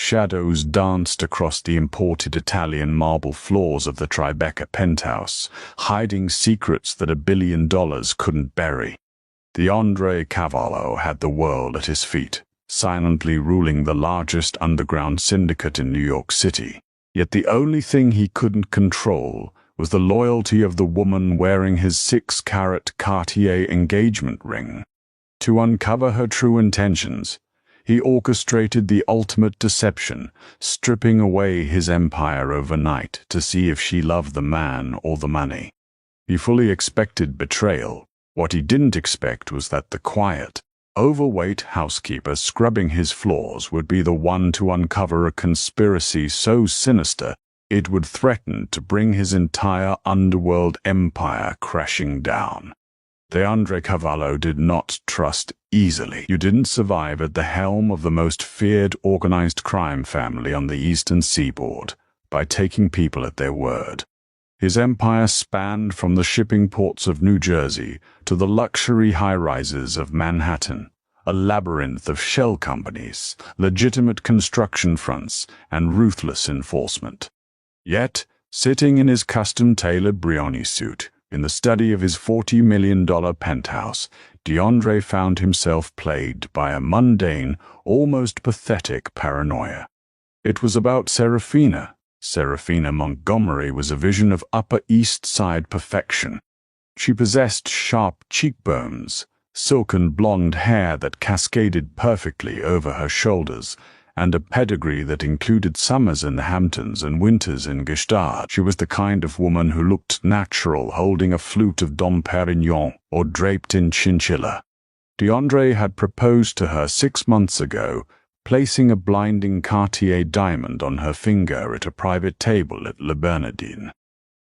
Shadows danced across the imported Italian marble floors of the Tribeca penthouse, hiding secrets that $1 billion couldn't bury. D'Andre Cavallo had the world at his feet, silently ruling the largest underground syndicate in New York City. Yet the only thing he couldn't control was the loyalty of the woman wearing his 6-carat Cartier engagement ring. To uncover her true intentions, he orchestrated the ultimate deception, stripping away his empire overnight to see if she loved the man or the money. He fully expected betrayal. What he didn't expect was that the quiet, overweight housekeeper scrubbing his floors would be the one to uncover a conspiracy so sinister it would threaten to bring his entire underworld empire crashing down. D'Andre Cavallo did not trust easily. You didn't survive at the helm of the most feared organized crime family on the eastern seaboard by taking people at their word. His empire spanned from the shipping ports of New Jersey to the luxury high-rises of Manhattan, a labyrinth of shell companies, legitimate construction fronts, and ruthless enforcement. Yet, sitting in his custom-tailored Brioni suit, in the study of his $40 million penthouse, D'Andre found himself plagued by a mundane, almost pathetic paranoia. It was about Serafina. Serafina Montgomery was a vision of Upper East Side perfection. She possessed sharp cheekbones, silken blonde hair that cascaded perfectly over her shoulders, and a pedigree that included summers in the Hamptons and winters in Gestad. She was the kind of woman who looked natural holding a flute of Dom Perignon or draped in chinchilla. D'Andre had proposed to her 6 months ago, placing a blinding Cartier diamond on her finger at a private table at Le Bernardin.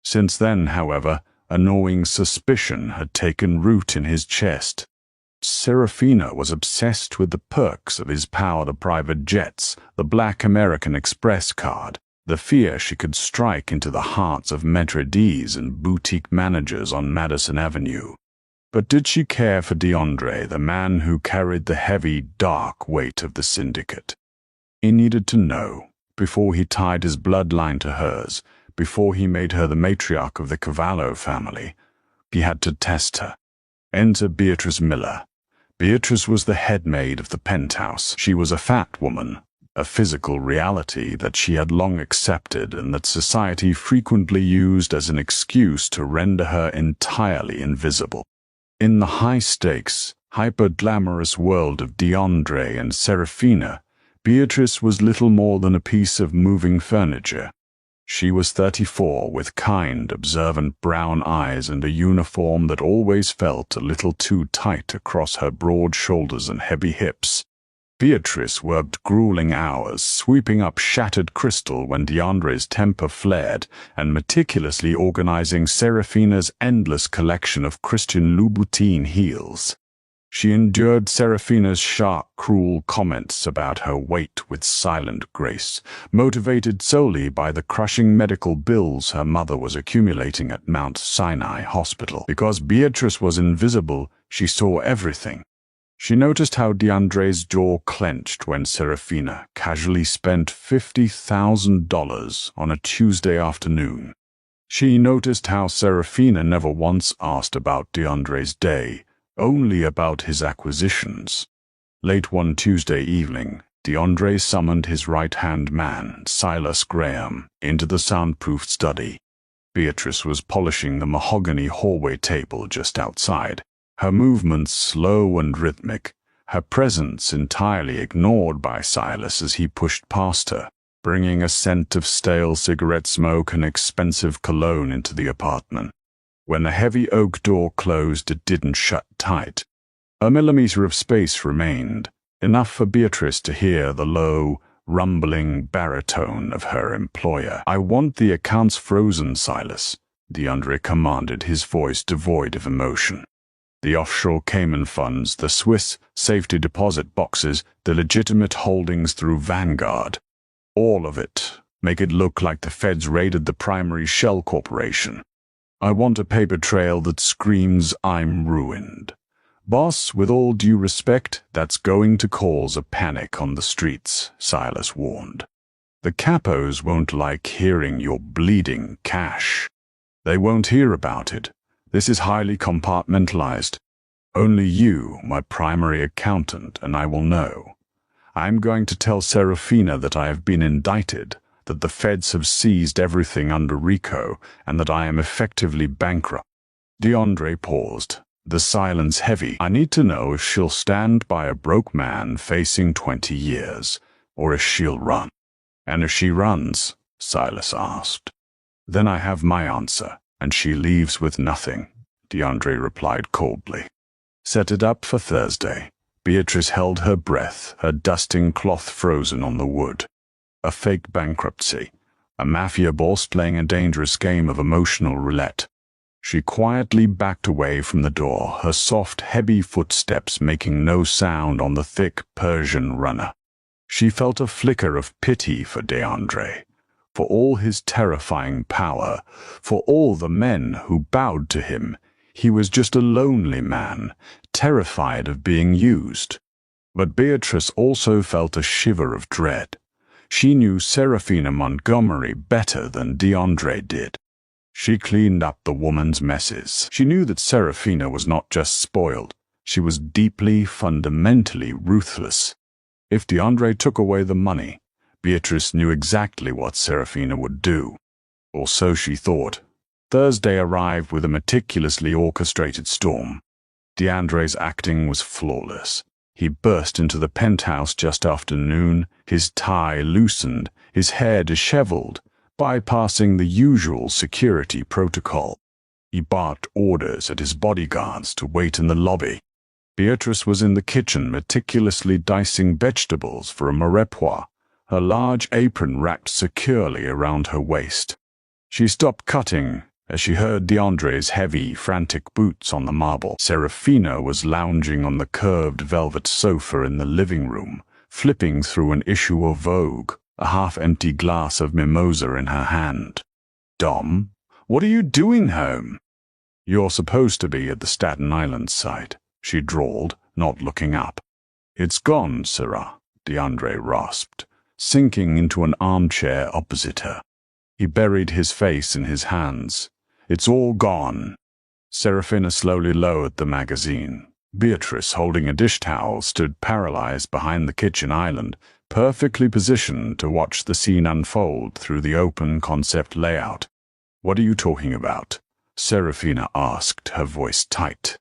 Since then, however, a gnawing suspicion had taken root in his chest. Serafina was obsessed with the perks of his powered private jets, the Black American Express card, the fear she could strike into the hearts of maîtres and boutique managers on Madison Avenue. But did she care for D'Andre, the man who carried the heavy, dark weight of the syndicate? He needed to know, before he tied his bloodline to hers, before he made her the matriarch of the Cavallo family. He had to test her. Enter Beatrice Miller. Beatrice was the head maid of the penthouse. She was a fat woman, a physical reality that she had long accepted and that society frequently used as an excuse to render her entirely invisible. In the high-stakes, hyper-glamorous world of D'Andre and Serafina, Beatrice was little more than a piece of moving furniture. She was 34, with kind, observant brown eyes and a uniform that always felt a little too tight across her broad shoulders and heavy hips. Beatrice worked grueling hours, sweeping up shattered crystal when D'Andre's temper flared, and meticulously organizing Serafina's endless collection of Christian Louboutin heels. She endured Serafina's sharp, cruel comments about her weight with silent grace, motivated solely by the crushing medical bills her mother was accumulating at Mount Sinai Hospital. Because Beatrice was invisible, she saw everything. She noticed how D'Andre's jaw clenched when Serafina casually spent $50,000 on a Tuesday afternoon. She noticed how Serafina never once asked about D'Andre's day, only about his acquisitions. Late one Tuesday evening, D'Andre summoned his right-hand man, Silas Graham, into the soundproofed study. Beatrice was polishing the mahogany hallway table just outside, her movements slow and rhythmic, her presence entirely ignored by Silas as he pushed past her, bringing a scent of stale cigarette smoke and expensive cologne into the apartment. When the heavy oak door closed, it didn't shut tight. A millimeter of space remained, enough for Beatrice to hear the low, rumbling baritone of her employer. "I want the accounts frozen, Silas," D'Andre commanded, his voice devoid of emotion. The offshore Cayman funds, the Swiss safety deposit boxes, the legitimate holdings through Vanguard. All of it. Make it look like the feds raided the primary shell corporation. I want a paper trail that screams I'm ruined. Boss, with all due respect, that's going to cause a panic on the streets, Silas warned. The capos won't like hearing you're bleeding cash. They won't hear about it. This is highly compartmentalized. Only you, my primary accountant, and I will know. I'm going to tell Serafina that I have been indicted, that the feds have seized everything under RICO, and that I am effectively bankrupt. DeAndre paused, the silence heavy. I need to know if she'll stand by a broke man facing 20 years, or if she'll run. And if she runs, Silas asked. Then I have my answer, and she leaves with nothing, DeAndre replied coldly. Set it up for Thursday. Beatrice held her breath, her dusting cloth frozen on the wood. A fake bankruptcy. A mafia boss playing a dangerous game of emotional roulette. She quietly backed away from the door, her soft, heavy footsteps making no sound on the thick Persian runner. She felt a flicker of pity for DeAndre, for all his terrifying power, for all the men who bowed to him. He was just a lonely man, terrified of being used. But Beatrice also felt a shiver of dread. She knew Serafina Montgomery better than DeAndre did. She cleaned up the woman's messes. She knew that Serafina was not just spoiled. She was deeply, fundamentally ruthless. If DeAndre took away the money, Beatrice knew exactly what Serafina would do. Or so she thought. Thursday arrived with a meticulously orchestrated storm. DeAndre's acting was flawless. He burst into the penthouse just after noon, his tie loosened, his hair disheveled, bypassing the usual security protocol. He barked orders at his bodyguards to wait in the lobby. Beatrice was in the kitchen meticulously dicing vegetables for a mirepoix, her large apron wrapped securely around her waist. She stopped cutting as she heard DeAndre's heavy, frantic boots on the marble. Serafina was lounging on the curved velvet sofa in the living room, flipping through an issue of Vogue, a half-empty glass of mimosa in her hand. "Dom, what are you doing home?" "You're supposed to be at the Staten Island site," she drawled, not looking up. "It's gone, Sarah," DeAndre rasped, sinking into an armchair opposite her. He buried his face in his hands. "It's all gone." Serafina slowly lowered the magazine. Beatrice, holding a dish towel, stood paralyzed behind the kitchen island, perfectly positioned to watch the scene unfold through the open concept layout. "What are you talking about?" Serafina asked, her voice tight.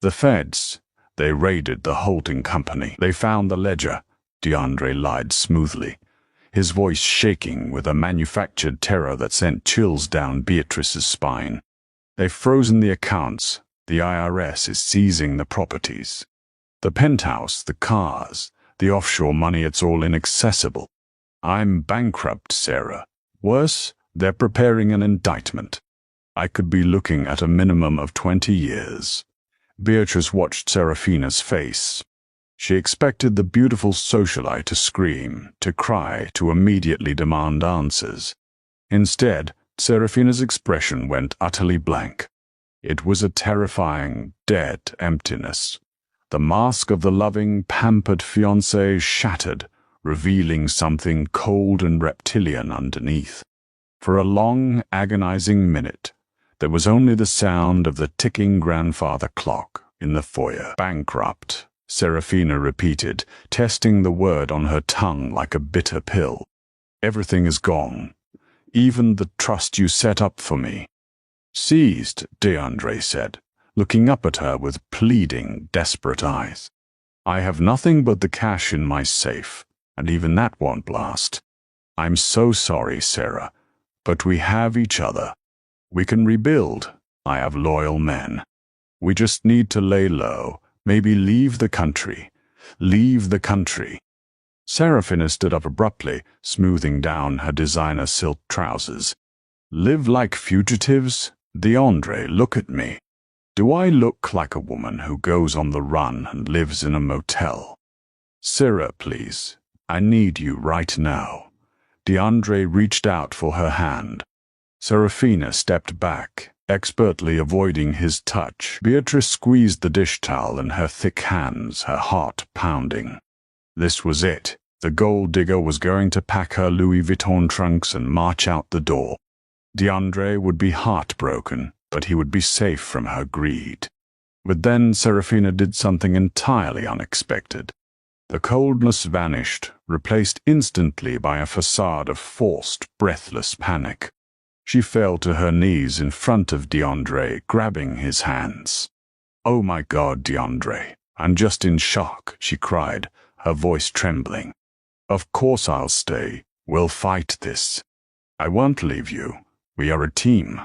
"The feds. They raided the holding company. They found the ledger," DeAndre lied smoothly, his voice shaking with a manufactured terror that sent chills down Beatrice's spine. "They've frozen the accounts. The IRS is seizing the properties. The penthouse, the cars, the offshore money, it's all inaccessible. I'm bankrupt, Sarah. Worse, they're preparing an indictment. I could be looking at a minimum of 20 years. Beatrice watched Serafina's face. She expected the beautiful socialite to scream, to cry, to immediately demand answers. Instead, Serafina's expression went utterly blank. It was a terrifying, dead emptiness. The mask of the loving, pampered fiancé shattered, revealing something cold and reptilian underneath. For a long, agonizing minute, there was only the sound of the ticking grandfather clock in the foyer. "Bankrupt," Serafina repeated, testing the word on her tongue like a bitter pill. "Everything is gone. Even the trust you set up for me." "Seized," DeAndre said, looking up at her with pleading, desperate eyes. "I have nothing but the cash in my safe, and even that won't last. I'm so sorry, Sarah, but we have each other. We can rebuild. I have loyal men. We just need to lay low, maybe leave the country. Leave the country." Serafina stood up abruptly, smoothing down her designer silk trousers. "Live like fugitives? DeAndre, look at me. Do I look like a woman who goes on the run and lives in a motel? Sarah, please. I need you right now." DeAndre reached out for her hand. Serafina stepped back, Expertly avoiding his touch, Beatrice squeezed the dish towel in her thick hands, her heart pounding. This was it. The gold digger was going to pack her Louis Vuitton trunks and march out the door. DeAndre would be heartbroken, but he would be safe from her greed. But then Serafina did something entirely unexpected. The coldness vanished, replaced instantly by a facade of forced, breathless panic. She fell to her knees in front of DeAndre, grabbing his hands. "Oh my God, DeAndre, I'm just in shock," she cried, her voice trembling. "Of course I'll stay. We'll fight this. I won't leave you. We are a team."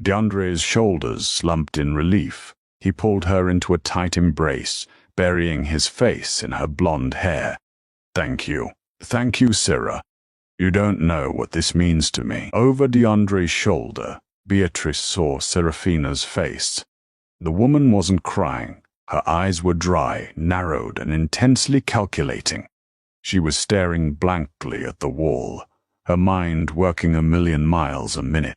DeAndre's shoulders slumped in relief. He pulled her into a tight embrace, burying his face in her blonde hair. Thank you, Sarah. You don't know what this means to me." Over DeAndre's shoulder, Beatrice saw Serafina's face. The woman wasn't crying. Her eyes were dry, narrowed, and intensely calculating. She was staring blankly at the wall, her mind working 1,000,000 miles a minute.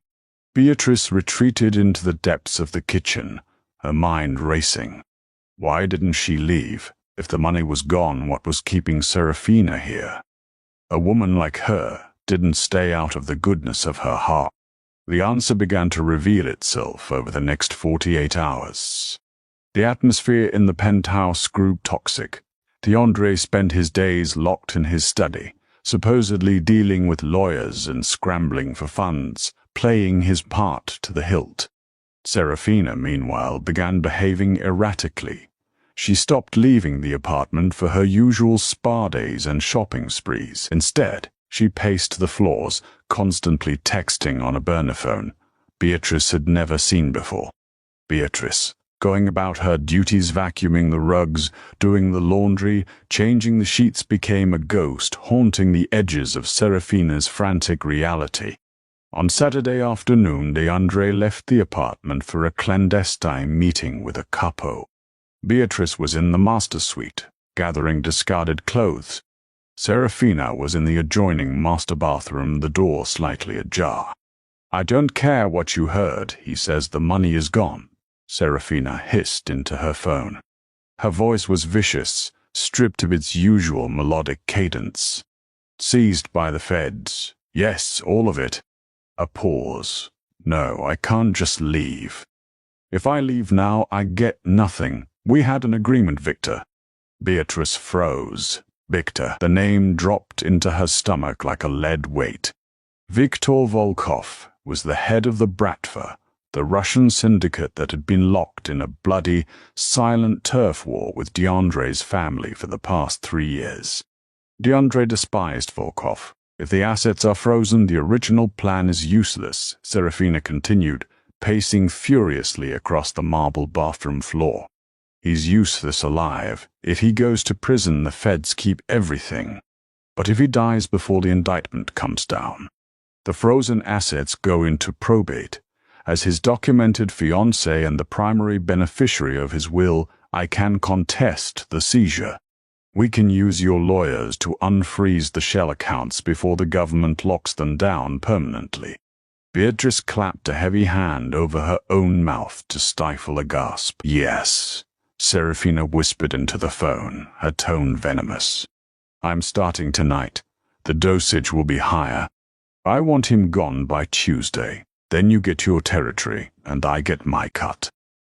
Beatrice retreated into the depths of the kitchen, her mind racing. Why didn't she leave? If the money was gone, what was keeping Serafina here? A woman like her didn't stay out of the goodness of her heart. The answer began to reveal itself over the next 48 hours. The atmosphere in the penthouse grew toxic. DeAndre spent his days locked in his study, supposedly dealing with lawyers and scrambling for funds, playing his part to the hilt. Serafina, meanwhile, began behaving erratically. She stopped leaving the apartment for her usual spa days and shopping sprees. Instead, she paced the floors, constantly texting on a burner phone Beatrice had never seen before. Beatrice, going about her duties, vacuuming the rugs, doing the laundry, changing the sheets, became a ghost haunting the edges of Serafina's frantic reality. On Saturday afternoon, DeAndre left the apartment for a clandestine meeting with a capo. Beatrice was in the master suite, gathering discarded clothes. Serafina was in the adjoining master bathroom, the door slightly ajar. "I don't care what you heard. He says the money is gone," Serafina hissed into her phone. Her voice was vicious, stripped of its usual melodic cadence. "Seized by the feds. Yes, all of it." A pause. "No, I can't just leave. If I leave now, I get nothing. We had an agreement, Victor." Beatrice froze. Victor. The name dropped into her stomach like a lead weight. Viktor Volkov was the head of the Bratva, the Russian syndicate that had been locked in a bloody, silent turf war with DeAndre's family for the past 3 years. DeAndre despised Volkov. "If the assets are frozen, the original plan is useless," Serafina continued, pacing furiously across the marble bathroom floor. "He's useless alive. If he goes to prison, the feds keep everything. But if he dies before the indictment comes down, the frozen assets go into probate. As his documented fiancé and the primary beneficiary of his will, I can contest the seizure. We can use your lawyers to unfreeze the shell accounts before the government locks them down permanently." Beatrice clapped a heavy hand over her own mouth to stifle a gasp. "Yes," Serafina whispered into the phone, her tone venomous. "I'm starting tonight. The dosage will be higher. I want him gone by Tuesday. Then you get your territory, and I get my cut."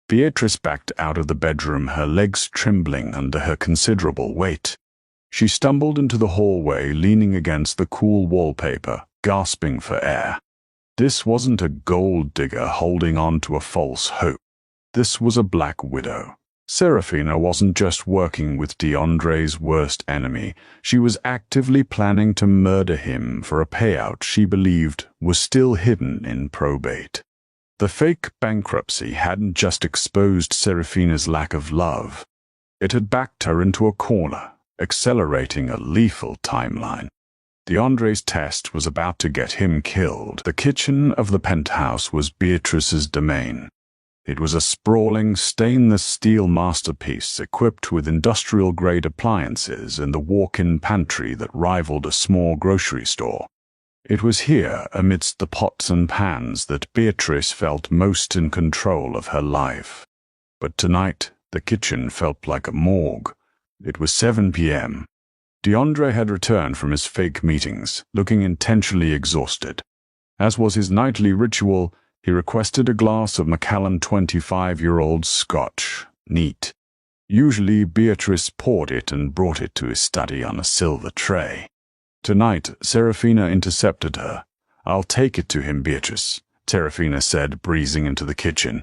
Beatrice backed out of the bedroom, her legs trembling under her considerable weight. She stumbled into the hallway, leaning against the cool wallpaper, gasping for air. This wasn't a gold digger holding on to a false hope. This was a black widow. Serafina wasn't just working with DeAndre's worst enemy. She was actively planning to murder him for a payout she believed was still hidden in probate. The fake bankruptcy hadn't just exposed Serafina's lack of love. It had backed her into a corner, accelerating a lethal timeline. DeAndre's test was about to get him killed. The kitchen of the penthouse was Beatrice's domain. It was a sprawling stainless steel masterpiece equipped with industrial-grade appliances and the walk-in pantry that rivaled a small grocery store. It was here, amidst the pots and pans, that Beatrice felt most in control of her life. But tonight, the kitchen felt like a morgue. It was 7 p.m. DeAndre had returned from his fake meetings, looking intentionally exhausted. As was his nightly ritual, he requested a glass of Macallan 25-year-old Scotch, neat. Usually, Beatrice poured it and brought it to his study on a silver tray. Tonight, Serafina intercepted her. "I'll take it to him, Beatrice," Serafina said, breezing into the kitchen.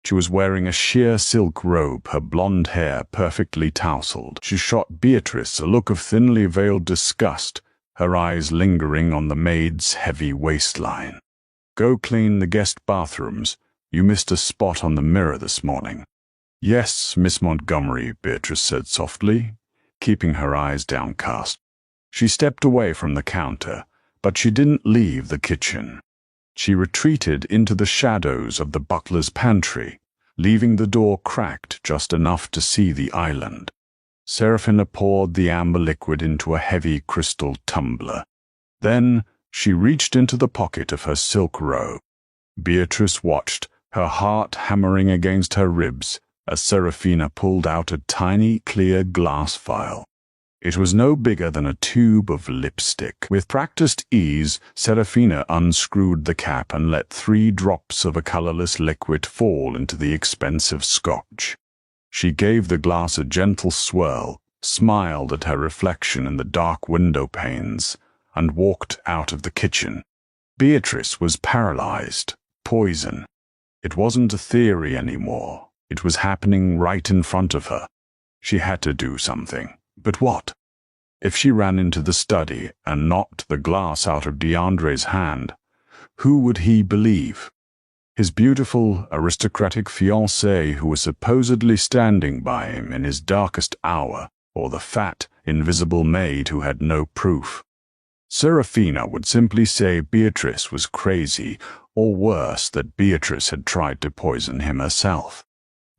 She was wearing a sheer silk robe, her blonde hair perfectly tousled. She shot Beatrice a look of thinly veiled disgust, her eyes lingering on the maid's heavy waistline. "Go clean the guest bathrooms. You missed a spot on the mirror this morning." "Yes, Miss Montgomery," Beatrice said softly, keeping her eyes downcast. She stepped away from the counter, but she didn't leave the kitchen. She retreated into the shadows of the butler's pantry, leaving the door cracked just enough to see the island. Serafina poured the amber liquid into a heavy crystal tumbler. Then she reached into the pocket of her silk robe. Beatrice watched, her heart hammering against her ribs, as Serafina pulled out a tiny, clear glass vial. It was no bigger than a tube of lipstick. With practiced ease, Serafina unscrewed the cap and let 3 drops of a colorless liquid fall into the expensive scotch. She gave the glass a gentle swirl, smiled at her reflection in the dark window panes, and walked out of the kitchen. Beatrice was paralyzed. Poison. It wasn't a theory anymore. It was happening right in front of her. She had to do something. But what? If she ran into the study and knocked the glass out of DeAndre's hand, who would he believe? His beautiful, aristocratic fiancée who was supposedly standing by him in his darkest hour, or the fat, invisible maid who had no proof? Serafina would simply say Beatrice was crazy, or worse, that Beatrice had tried to poison him herself.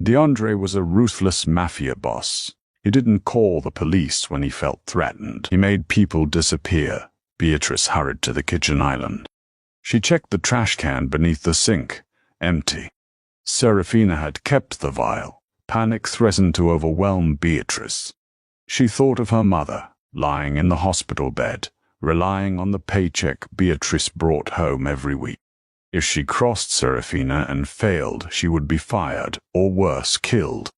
DeAndre was a ruthless mafia boss. He didn't call the police when he felt threatened. He made people disappear. Beatrice hurried to the kitchen island. She checked the trash can beneath the sink. Empty. Serafina had kept the vial. Panic threatened to overwhelm Beatrice. She thought of her mother, lying in the hospital bed, relying on the paycheck Beatrice brought home every week. If she crossed Serafina and failed, she would be fired, or worse, killed.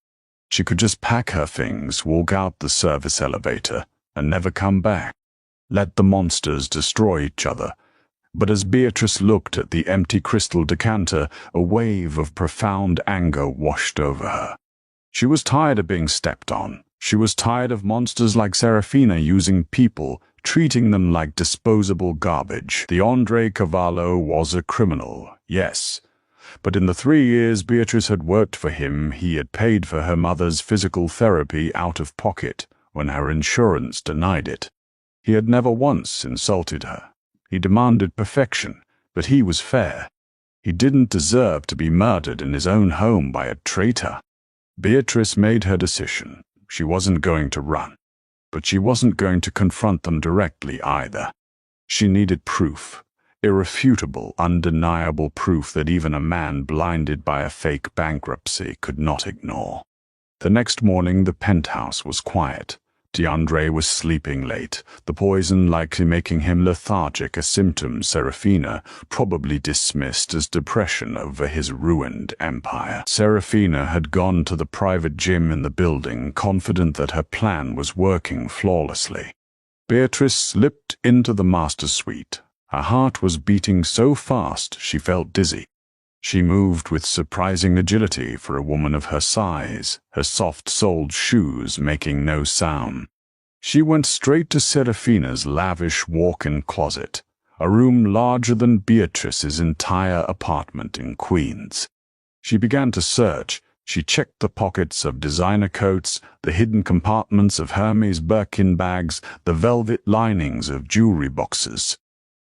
She could just pack her things, walk out the service elevator, and never come back. Let the monsters destroy each other. But as Beatrice looked at the empty crystal decanter, a wave of profound anger washed over her. She was tired of being stepped on. She was tired of monsters like Serafina using people, treating them like disposable garbage. DeAndre Cavallo was a criminal, yes. But in the 3 years Beatrice had worked for him, he had paid for her mother's physical therapy out of pocket when her insurance denied it. He had never once insulted her. He demanded perfection, but he was fair. He didn't deserve to be murdered in his own home by a traitor. Beatrice made her decision. She wasn't going to run, but she wasn't going to confront them directly either. She needed proof. Irrefutable, undeniable proof that even a man blinded by a fake bankruptcy could not ignore. The next morning the penthouse was quiet. DeAndre was sleeping late, the poison likely making him lethargic, a symptom Serafina probably dismissed as depression over his ruined empire. Serafina had gone to the private gym in the building, confident that her plan was working flawlessly. Beatrice slipped into the master suite. Her heart was beating so fast she felt dizzy. She moved with surprising agility for a woman of her size, her soft-soled shoes making no sound. She went straight to Serafina's lavish walk-in closet, a room larger than Beatrice's entire apartment in Queens. She began to search. She checked the pockets of designer coats, the hidden compartments of Hermes Birkin bags, the velvet linings of jewelry boxes.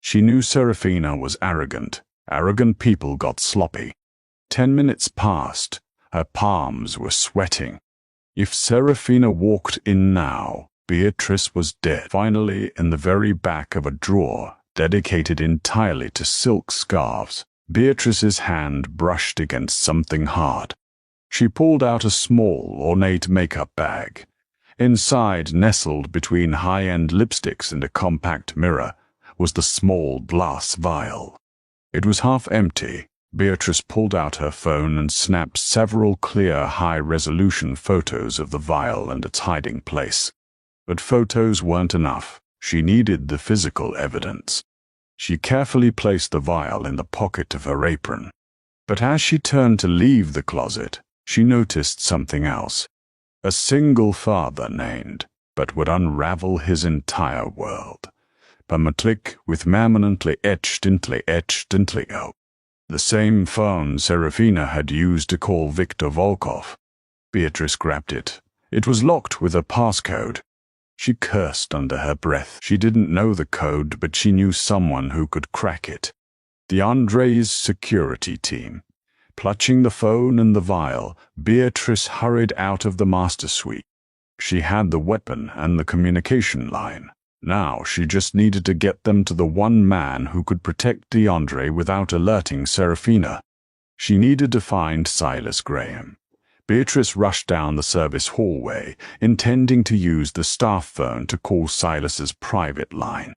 She knew Serafina was arrogant. Arrogant people got sloppy. 10 minutes passed. Her palms were sweating. If Serafina walked in now, Beatrice was dead. Finally, in the very back of a drawer, dedicated entirely to silk scarves. Beatrice's hand brushed against something hard. She pulled out a small, ornate makeup bag. Inside, nestled between high-end lipsticks and a compact mirror, was the small glass vial. It was half empty. Beatrice pulled out her phone and snapped several clear, high-resolution photos of the vial and its hiding place. But photos weren't enough. She needed the physical evidence. She carefully placed the vial in the pocket of her apron. But as she turned to leave the closet, she noticed something else. A single father named, but would unravel his entire world. Permanently with permanently etched into. The same phone Serafina had used to call Viktor Volkov. Beatrice grabbed it. It was locked with a passcode. She cursed under her breath. She didn't know the code, but she knew someone who could crack it. The Andre's security team. Clutching the phone and the vial, Beatrice hurried out of the master suite. She had the weapon and the communication line. Now she just needed to get them to the one man who could protect DeAndre without alerting Serafina. She needed to find Silas Graham. Beatrice rushed down the service hallway, intending to use the staff phone to call Silas's private line.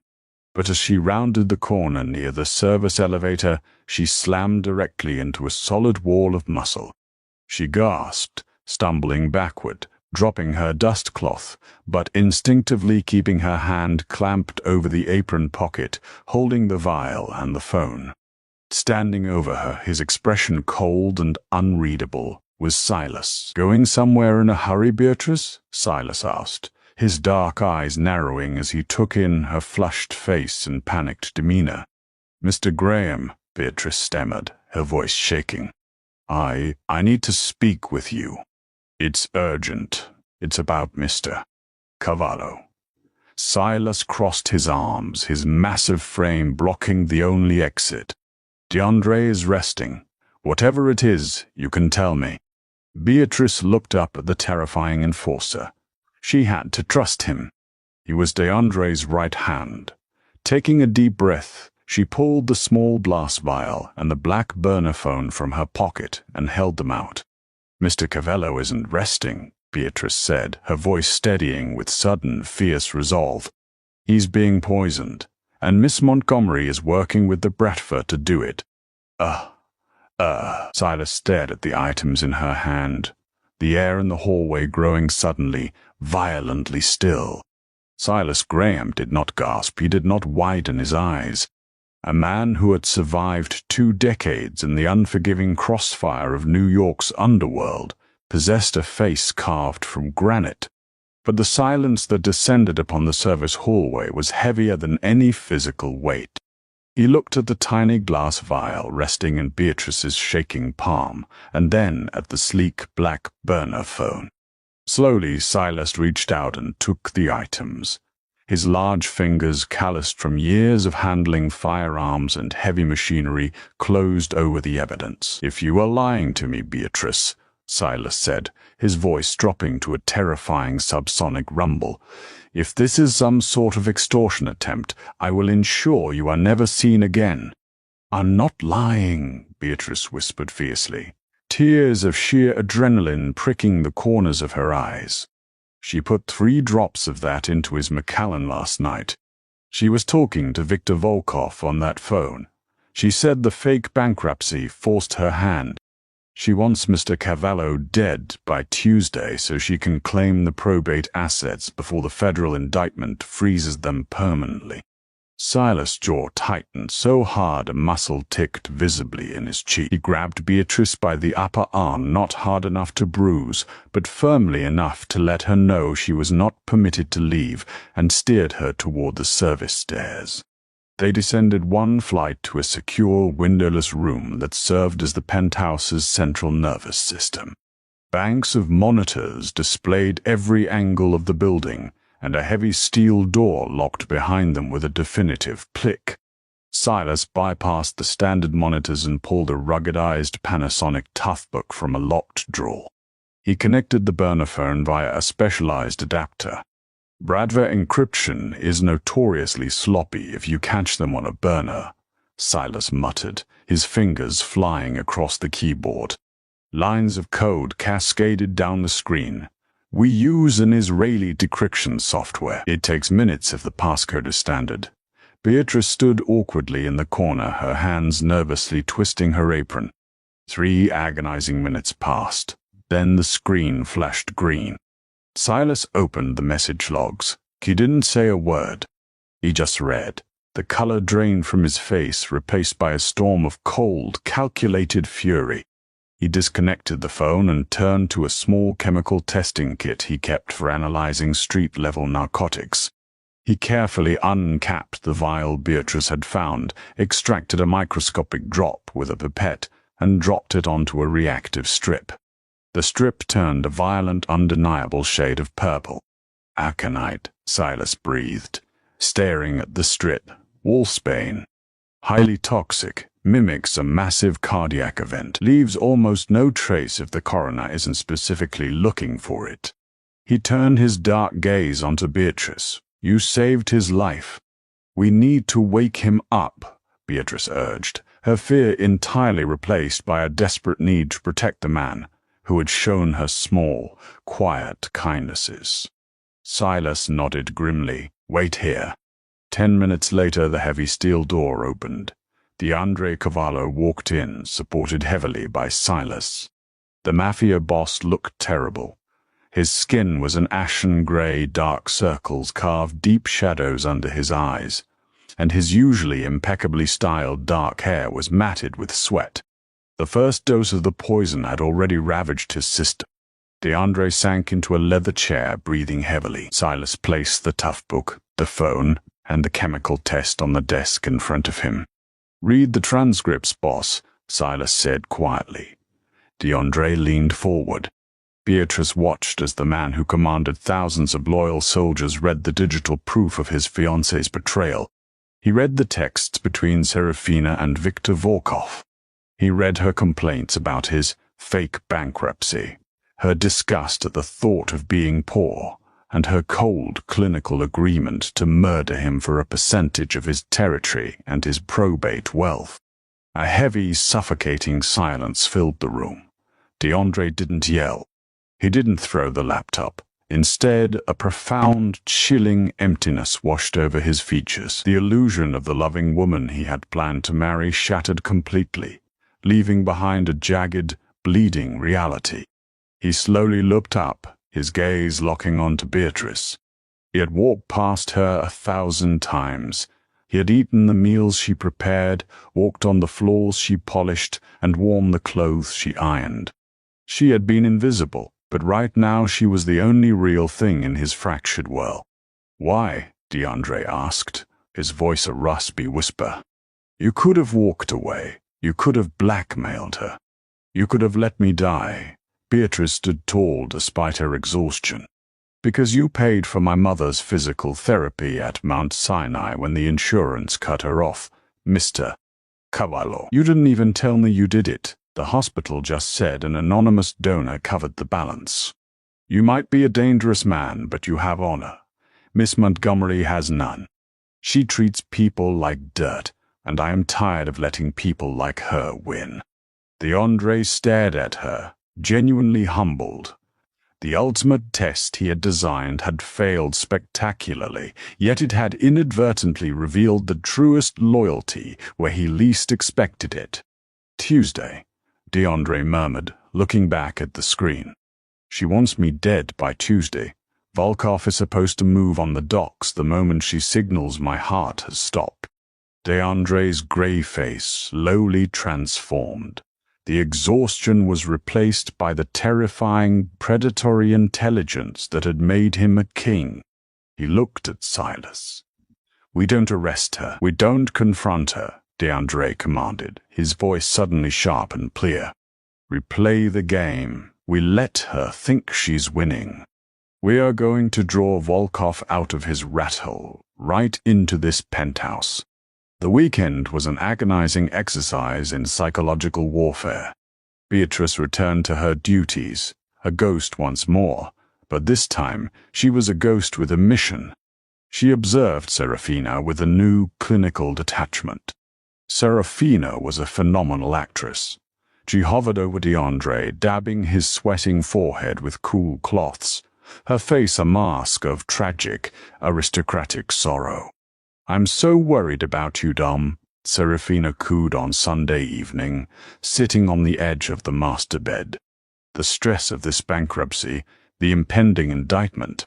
But as she rounded the corner near the service elevator, she slammed directly into a solid wall of muscle. She gasped, stumbling backward, dropping her dust cloth, but instinctively keeping her hand clamped over the apron pocket, holding the vial and the phone. Standing over her, his expression cold and unreadable, was Silas. "Going somewhere in a hurry, Beatrice?" Silas asked, his dark eyes narrowing as he took in her flushed face and panicked demeanor. "Mr. Graham," Beatrice stammered, her voice shaking. I need to speak with you. It's urgent. It's about Mr. Cavallo." Silas crossed his arms, his massive frame blocking the only exit. "DeAndre is resting. Whatever it is, you can tell me." Beatrice looked up at the terrifying enforcer. She had to trust him. He was DeAndre's right hand. Taking a deep breath, she pulled the small glass vial and the black burner phone from her pocket and held them out. "Mr. Cavallo isn't resting," Beatrice said, her voice steadying with sudden, fierce resolve. "He's being poisoned, and Miss Montgomery is working with the Bradford to do it." Silas stared at the items in her hand, the air in the hallway growing suddenly, violently still. Silas Graham did not gasp, he did not widen his eyes. A man who had survived 2 decades in the unforgiving crossfire of New York's underworld, possessed a face carved from granite. But the silence that descended upon the service hallway was heavier than any physical weight. He looked at the tiny glass vial resting in Beatrice's shaking palm, and then at the sleek black burner phone. Slowly, Silas reached out and took the items. His large fingers, calloused from years of handling firearms and heavy machinery, closed over the evidence. "If you are lying to me, Beatrice," Silas said, his voice dropping to a terrifying subsonic rumble, "if this is some sort of extortion attempt, I will ensure you are never seen again." "I'm not lying," Beatrice whispered fiercely, tears of sheer adrenaline pricking the corners of her eyes. She put 3 drops of that into his Macallan last night. She was talking to Viktor Volkov on that phone. She said the fake bankruptcy forced her hand. She wants Mr. Cavallo dead by Tuesday so she can claim the probate assets before the federal indictment freezes them permanently. Silas' jaw tightened so hard a muscle ticked visibly in his cheek. He grabbed Beatrice by the upper arm, not hard enough to bruise, but firmly enough to let her know she was not permitted to leave, and steered her toward the service stairs. They descended 1 flight to a secure, windowless room that served as the penthouse's central nervous system. Banks of monitors displayed every angle of the building, and a heavy steel door locked behind them with a definitive click. Silas bypassed the standard monitors and pulled a ruggedized Panasonic Toughbook from a locked drawer. He connected the burner phone via a specialized adapter. Bradver encryption is notoriously sloppy if you catch them on a burner, Silas muttered, his fingers flying across the keyboard. Lines of code cascaded down the screen. We use an Israeli decryption software. It takes minutes if the passcode is standard. Beatrice stood awkwardly in the corner, her hands nervously twisting her apron. 3 agonizing minutes passed. Then the screen flashed green. Silas opened the message logs. He didn't say a word. He just read. The color drained from his face, replaced by a storm of cold, calculated fury. He disconnected the phone and turned to a small chemical testing kit he kept for analyzing street-level narcotics. He carefully uncapped the vial Beatrice had found, extracted a microscopic drop with a pipette, and dropped it onto a reactive strip. The strip turned a violent, undeniable shade of purple. Aconite, Silas breathed, staring at the strip. Wolfsbane. Highly toxic, mimics a massive cardiac event, leaves almost no trace if the coroner isn't specifically looking for it. He turned his dark gaze onto Beatrice. You saved his life. We need to wake him up, Beatrice urged, her fear entirely replaced by a desperate need to protect the man who had shown her small, quiet kindnesses. Silas nodded grimly. Wait here. 10 minutes later, the heavy steel door opened. DeAndre Cavallo walked in, supported heavily by Silas. The Mafia boss looked terrible. His skin was an ashen gray, dark circles carved deep shadows under his eyes, and his usually impeccably styled dark hair was matted with sweat. The first dose of the poison had already ravaged his system. DeAndre sank into a leather chair, breathing heavily. Silas placed the tough book, the phone, and the chemical test on the desk in front of him. Read the transcripts, boss, Silas said quietly. DeAndre leaned forward. Beatrice watched as the man who commanded thousands of loyal soldiers read the digital proof of his fiancée's betrayal. He read the texts between Serafina and Viktor Volkov. He read her complaints about his fake bankruptcy, her disgust at the thought of being poor, and her cold clinical agreement to murder him for a percentage of his territory and his probate wealth. A heavy, suffocating silence filled the room. DeAndre didn't yell. He didn't throw the laptop. Instead, a profound, chilling emptiness washed over his features. The illusion of the loving woman he had planned to marry shattered completely, leaving behind a jagged, bleeding reality. He slowly looked up, his gaze locking onto Beatrice. He had walked past her 1,000 times. He had eaten the meals she prepared, walked on the floors she polished, and worn the clothes she ironed. She had been invisible, but right now she was the only real thing in his fractured world. Why? DeAndre asked, his voice a raspy whisper. You could have walked away. You could have blackmailed her. You could have let me die. Beatrice stood tall despite her exhaustion. Because you paid for my mother's physical therapy at Mount Sinai when the insurance cut her off, Mr. Cavallo. You didn't even tell me you did it. The hospital just said an anonymous donor covered the balance. You might be a dangerous man, but you have honor. Miss Montgomery has none. She treats people like dirt, and I am tired of letting people like her win. DeAndre stared at her, genuinely humbled. The ultimate test he had designed had failed spectacularly, yet it had inadvertently revealed the truest loyalty where he least expected it. Tuesday, DeAndre murmured, looking back at the screen. She wants me dead by Tuesday. Volkov is supposed to move on the docks the moment she signals my heart has stopped. DeAndre's gray face slowly transformed. The exhaustion was replaced by the terrifying, predatory intelligence that had made him a king. He looked at Silas. We don't arrest her. We don't confront her, DeAndre commanded, his voice suddenly sharp and clear. We play the game. We let her think she's winning. We are going to draw Volkov out of his rat hole, right into this penthouse. The weekend was an agonizing exercise in psychological warfare. Beatrice returned to her duties, a ghost once more, But this time she was a ghost with a mission. She observed Serafina with a new clinical detachment. Serafina was a phenomenal actress. She hovered over DeAndre, dabbing his sweating forehead with cool cloths, her face a mask of tragic, aristocratic sorrow. "I'm so worried about you, Dom," Serafina cooed on Sunday evening, sitting on the edge of the master bed. "The stress of this bankruptcy, the impending indictment,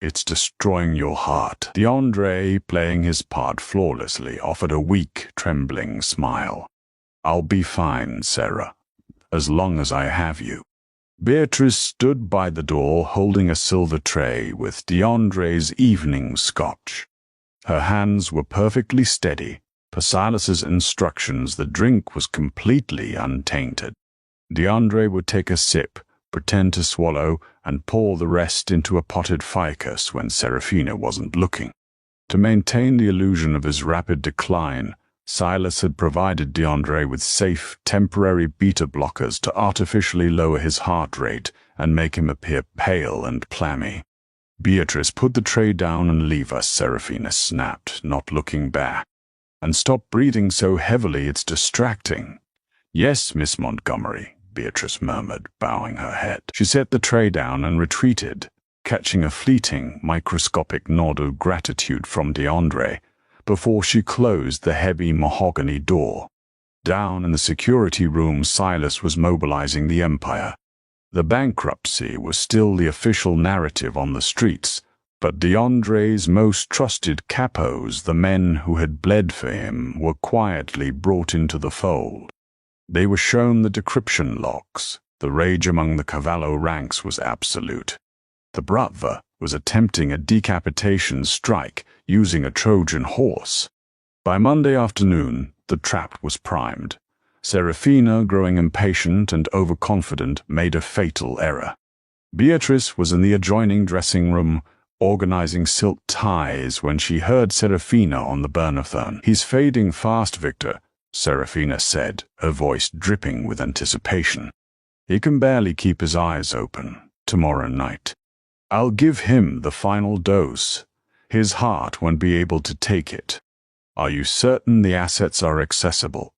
it's destroying your heart." DeAndre, playing his part flawlessly, offered a weak, trembling smile. "I'll be fine, Sarah, as long as I have you." Beatrice stood by the door holding a silver tray with DeAndre's evening scotch. Her hands were perfectly steady. Per Silas's instructions, the drink was completely untainted. DeAndre would take a sip, pretend to swallow, and pour the rest into a potted ficus when Serafina wasn't looking. To maintain the illusion of his rapid decline, Silas had provided DeAndre with safe, temporary beta blockers to artificially lower his heart rate and make him appear pale and clammy. "Beatrice, put the tray down and leave us," Serafina snapped, not looking back. "And stop breathing so heavily, it's distracting." "Yes, Miss Montgomery," Beatrice murmured, bowing her head. She set the tray down and retreated, catching a fleeting, microscopic nod of gratitude from DeAndre before she closed the heavy mahogany door. Down in the security room, Silas was mobilizing the Empire. The bankruptcy was still the official narrative on the streets, but DeAndre's most trusted capos, the men who had bled for him, were quietly brought into the fold. They were shown the decryption logs. The rage among the Cavallo ranks was absolute. The Bratva was attempting a decapitation strike using a Trojan horse. By Monday afternoon, the trap was primed. Serafina, growing impatient and overconfident, made a fatal error. Beatrice was in the adjoining dressing room, organizing silk ties when she heard Serafina on the burner-phone. "He's fading fast, Victor," Serafina said, her voice dripping with anticipation. "He can barely keep his eyes open. Tomorrow night. I'll give him the final dose. His heart won't be able to take it." "Are you certain the assets are accessible?"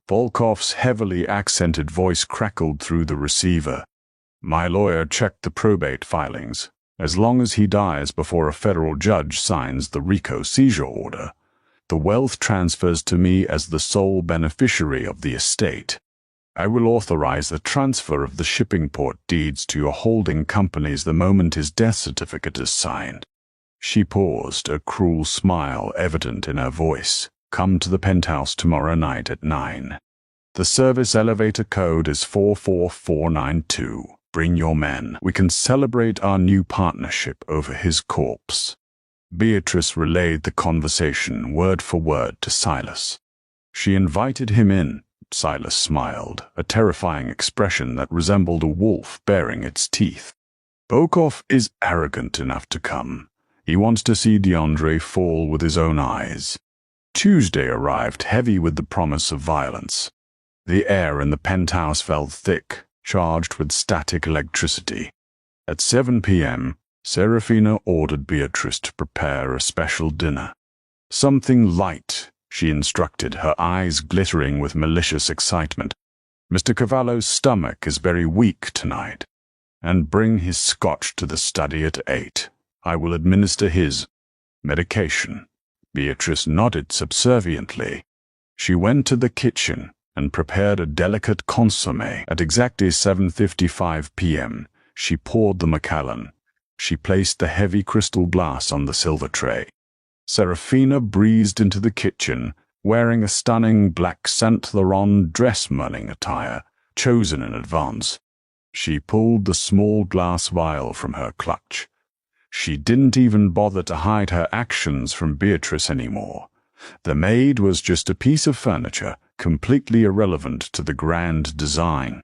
Volkov's heavily accented voice crackled through the receiver. "My lawyer checked the probate filings. As long as he dies before a federal judge signs the RICO seizure order, the wealth transfers to me as the sole beneficiary of the estate. I will authorize the transfer of the shipping port deeds to your holding companies the moment his death certificate is signed." She paused, a cruel smile evident in her voice. "Come to the penthouse tomorrow night at 9. The service elevator code is 44492. Bring your men. We can celebrate our new partnership over his corpse." Beatrice relayed the conversation word for word to Silas. She invited him in. Silas smiled, a terrifying expression that resembled a wolf baring its teeth. "Volkov is arrogant enough to come. He wants to see DeAndre fall with his own eyes." Tuesday arrived heavy with the promise of violence. The air in the penthouse felt thick, charged with static electricity. At 7 p.m., Serafina ordered Beatrice to prepare a special dinner. "Something light," she instructed, her eyes glittering with malicious excitement. "Mr. Cavallo's stomach is very weak tonight. And bring his scotch to the study at 8. I will administer his medication." Beatrice nodded subserviently. She went to the kitchen and prepared a delicate consommé. At exactly 7:55 p.m., she poured the Macallan. She placed the heavy crystal glass on the silver tray. Serafina breezed into the kitchen, wearing a stunning black Saint Laurent dress-mourning attire, chosen in advance. She pulled the small glass vial from her clutch. She didn't even bother to hide her actions from Beatrice anymore. The maid was just a piece of furniture, completely irrelevant to the grand design.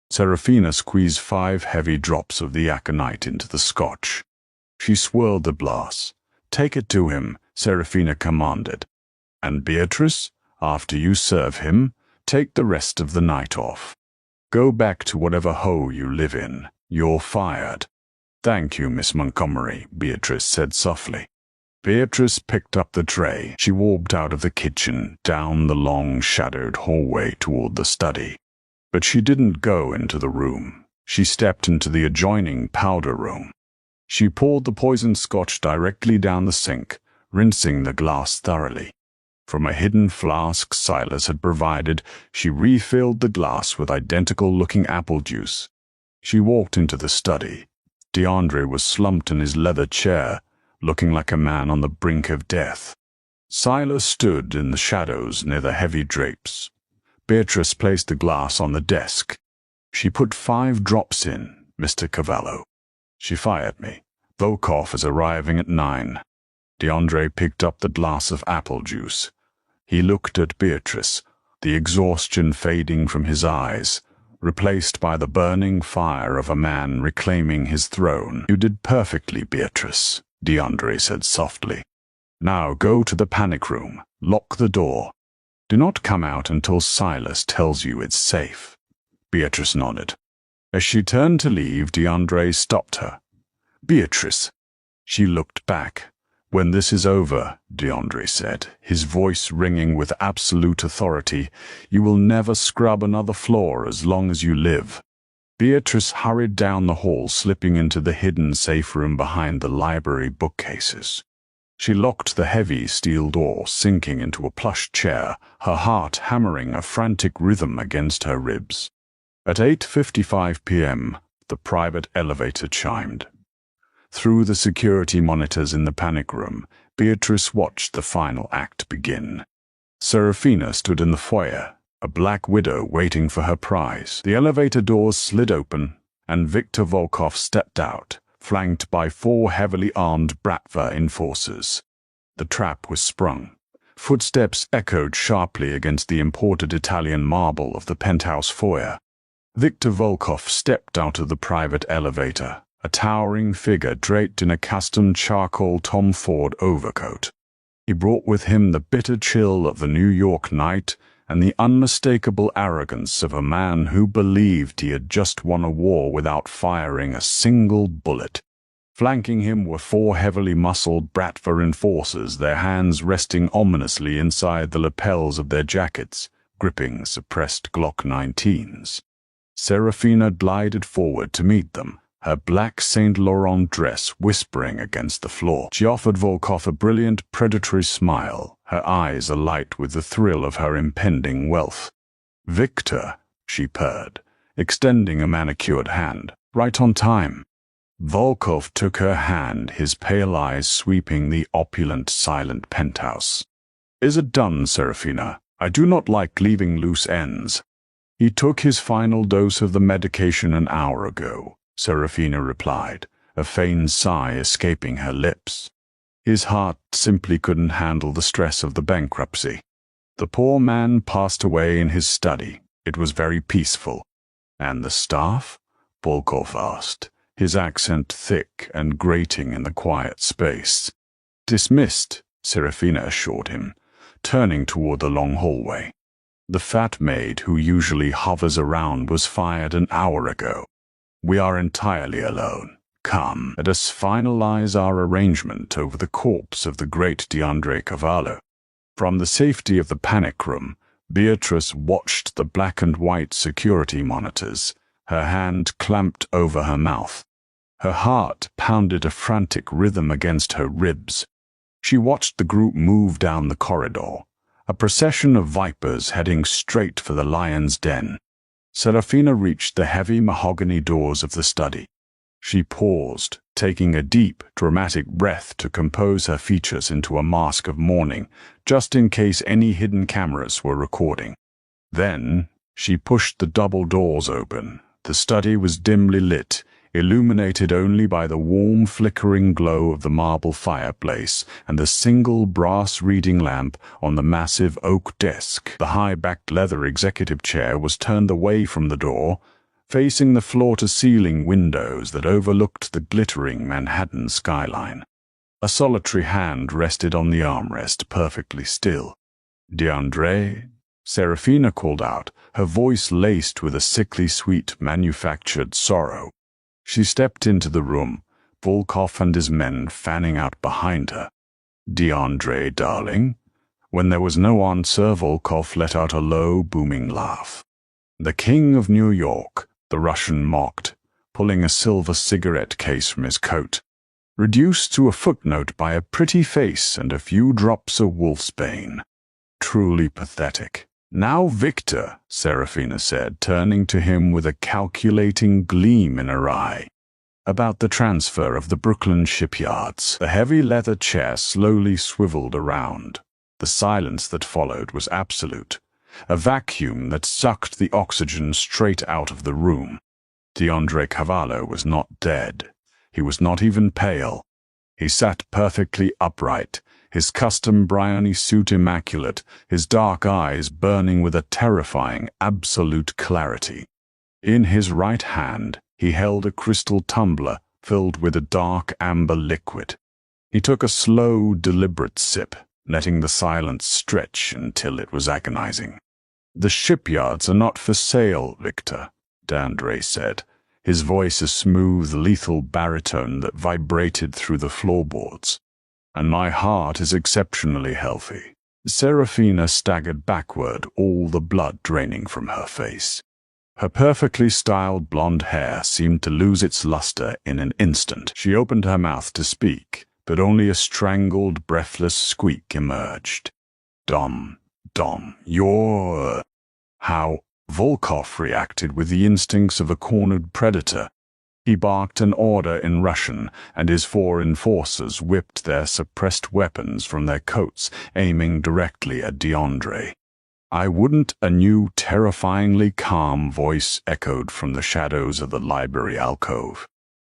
Serafina squeezed 5 heavy drops of the aconite into the scotch. She swirled the glass. "Take it to him," Serafina commanded. "And Beatrice, after you serve him, take the rest of the night off. Go back to whatever hole you live in. You're fired." "Thank you, Miss Montgomery," Beatrice said softly. Beatrice picked up the tray. She walked out of the kitchen, down the long, shadowed hallway toward the study. But she didn't go into the room. She stepped into the adjoining powder room. She poured the poisoned scotch directly down the sink, rinsing the glass thoroughly. From a hidden flask Silas had provided, she refilled the glass with identical-looking apple juice. She walked into the study. DeAndre was slumped in his leather chair, looking like a man on the brink of death. Silas stood in the shadows near the heavy drapes. Beatrice placed the glass on the desk. "She put 5 drops in, Mr. Cavallo. She fired me. Volkov is arriving at 9. DeAndre picked up the glass of apple juice. He looked at Beatrice, the exhaustion fading from his eyes, replaced by the burning fire of a man reclaiming his throne. "You did perfectly, Beatrice," DeAndre said softly. "Now go to the panic room. Lock the door. Do not come out until Silas tells you it's safe." Beatrice nodded. As she turned to leave, DeAndre stopped her. "Beatrice." She looked back. "When this is over," DeAndre said, his voice ringing with absolute authority, "you will never scrub another floor as long as you live." Beatrice hurried down the hall, slipping into the hidden safe room behind the library bookcases. She locked the heavy steel door, sinking into a plush chair, her heart hammering a frantic rhythm against her ribs. At 8:55 p.m., the private elevator chimed. Through the security monitors in the panic room, Beatrice watched the final act begin. Serafina stood in the foyer, a black widow waiting for her prize. The elevator doors slid open, and Viktor Volkov stepped out, flanked by 4 heavily armed Bratva enforcers. The trap was sprung. Footsteps echoed sharply against the imported Italian marble of the penthouse foyer. Viktor Volkov stepped out of the private elevator, a towering figure draped in a custom charcoal Tom Ford overcoat. He brought with him the bitter chill of the New York night and the unmistakable arrogance of a man who believed he had just won a war without firing a single bullet. Flanking him were 4 heavily muscled Bratva enforcers, their hands resting ominously inside the lapels of their jackets, gripping suppressed Glock 19s. Serafina glided forward to meet them, her black Saint Laurent dress whispering against the floor. She offered Volkov a brilliant, predatory smile, her eyes alight with the thrill of her impending wealth. "Victor," she purred, extending a manicured hand. "Right on time." Volkov took her hand, his pale eyes sweeping the opulent, silent penthouse. "Is it done, Serafina? I do not like leaving loose ends." "He took his final dose of the medication an hour ago," Serafina replied, a faint sigh escaping her lips. "His heart simply couldn't handle the stress of the bankruptcy." "The poor man passed away in his study. It was very peaceful." "And the staff?" Volkov asked, his accent thick and grating in the quiet space. "Dismissed," Serafina assured him, turning toward the long hallway. "The fat maid who usually hovers around was fired an hour ago. We are entirely alone. Come, let us finalize our arrangement over the corpse of the great DeAndre Cavallo." From the safety of the panic room, Beatrice watched the black and white security monitors, her hand clamped over her mouth. Her heart pounded a frantic rhythm against her ribs. She watched the group move down the corridor, a procession of vipers heading straight for the lion's den. Serafina reached the heavy mahogany doors of the study. She paused, taking a deep, dramatic breath to compose her features into a mask of mourning, just in case any hidden cameras were recording. Then, she pushed the double doors open. The study was dimly lit, illuminated only by the warm, flickering glow of the marble fireplace and the single brass reading lamp on the massive oak desk. The high-backed leather executive chair was turned away from the door, facing the floor-to-ceiling windows that overlooked the glittering Manhattan skyline. A solitary hand rested on the armrest, perfectly still. "DeAndre?" Serafina called out, her voice laced with a sickly sweet manufactured sorrow. She stepped into the room, Volkov and his men fanning out behind her. "DeAndre, darling?" When there was no answer, Volkov let out a low, booming laugh. "The King of New York," the Russian mocked, pulling a silver cigarette case from his coat. "Reduced to a footnote by a pretty face and a few drops of wolfsbane. Truly pathetic." "Now, Victor," Serafina said, turning to him with a calculating gleam in her eye. "About the transfer of the Brooklyn shipyards." The heavy leather chair slowly swiveled around. The silence that followed was absolute, a vacuum that sucked the oxygen straight out of the room. DeAndre Cavallo was not dead. He was not even pale. He sat perfectly upright, his custom Bryony suit immaculate, his dark eyes burning with a terrifying, absolute clarity. In his right hand, he held a crystal tumbler filled with a dark amber liquid. He took a slow, deliberate sip, letting the silence stretch until it was agonizing. "The shipyards are not for sale, Victor," DeAndre said, his voice a smooth, lethal baritone that vibrated through the floorboards. "And my heart is exceptionally healthy." Serafina staggered backward, all the blood draining from her face. Her perfectly styled blonde hair seemed to lose its luster in an instant. She opened her mouth to speak, but only a strangled, breathless squeak emerged. Dom, you're..." How Volkov reacted with the instincts of a cornered predator. He barked an order in Russian, and his 4 enforcers whipped their suppressed weapons from their coats, aiming directly at DeAndre. "I wouldn't," a new, terrifyingly calm voice echoed from the shadows of the library alcove.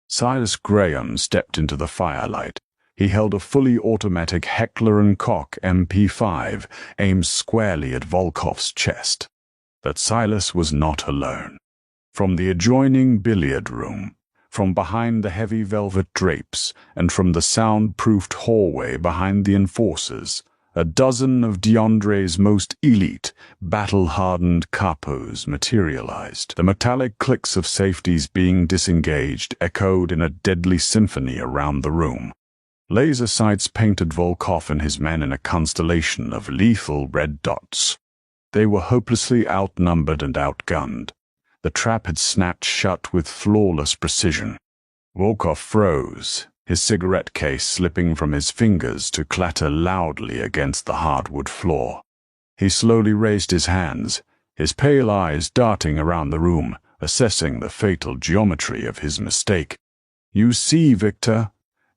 Silas Graham stepped into the firelight. He held a fully automatic Heckler & Koch MP5 aimed squarely at Volkov's chest. But Silas was not alone. From the adjoining billiard room, from behind the heavy velvet drapes, and from the soundproofed hallway behind the enforcers, a dozen of DeAndre's most elite, battle-hardened capos materialized. The metallic clicks of safeties being disengaged echoed in a deadly symphony around the room. Laser sights painted Volkov and his men in a constellation of lethal red dots. They were hopelessly outnumbered and outgunned. The trap had snapped shut with flawless precision. Volkov froze, his cigarette case slipping from his fingers to clatter loudly against the hardwood floor. He slowly raised his hands, his pale eyes darting around the room, assessing the fatal geometry of his mistake. "You see, Victor,"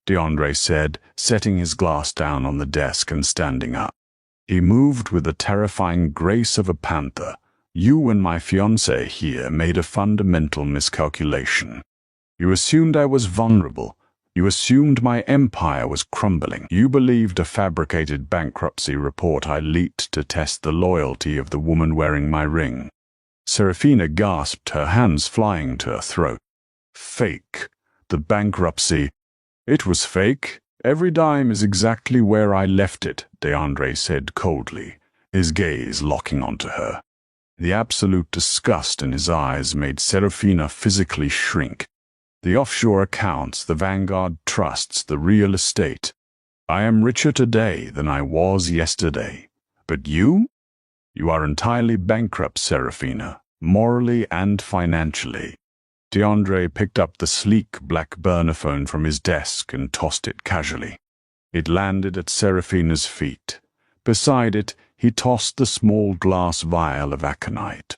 DeAndre said, setting his glass down on the desk and standing up. He moved with the terrifying grace of a panther. "You and my fiancé here made a fundamental miscalculation. You assumed I was vulnerable. You assumed my empire was crumbling. You believed a fabricated bankruptcy report I leaked to test the loyalty of the woman wearing my ring." Serafina gasped, her hands flying to her throat. "Fake. The bankruptcy. It was fake. Every dime is exactly where I left it," DeAndre said coldly, his gaze locking onto her. The absolute disgust in his eyes made Serafina physically shrink. "The offshore accounts, the Vanguard trusts, the real estate. I am richer today than I was yesterday. But you? You are entirely bankrupt, Serafina, morally and financially." DeAndre picked up the sleek black burner phone from his desk and tossed it casually. It landed at Serafina's feet. Beside it, he tossed the small glass vial of aconite.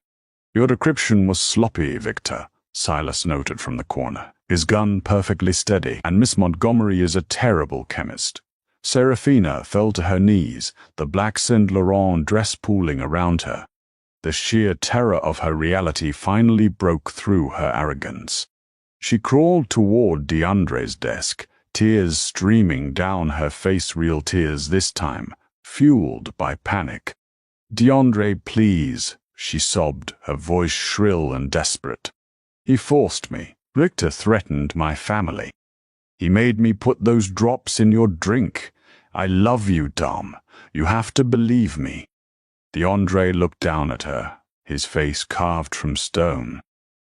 "Your decryption was sloppy, Victor," Silas noted from the corner, his gun perfectly steady, "and Miss Montgomery is a terrible chemist." Serafina fell to her knees, the black Saint Laurent dress pooling around her. The sheer terror of her reality finally broke through her arrogance. She crawled toward DeAndre's desk, tears streaming down her face, real tears this time, fueled by panic. "DeAndre, please," she sobbed, her voice shrill and desperate. "He forced me. Victor threatened my family. He made me put those drops in your drink. I love you, Dom. You have to believe me." DeAndre looked down at her, his face carved from stone.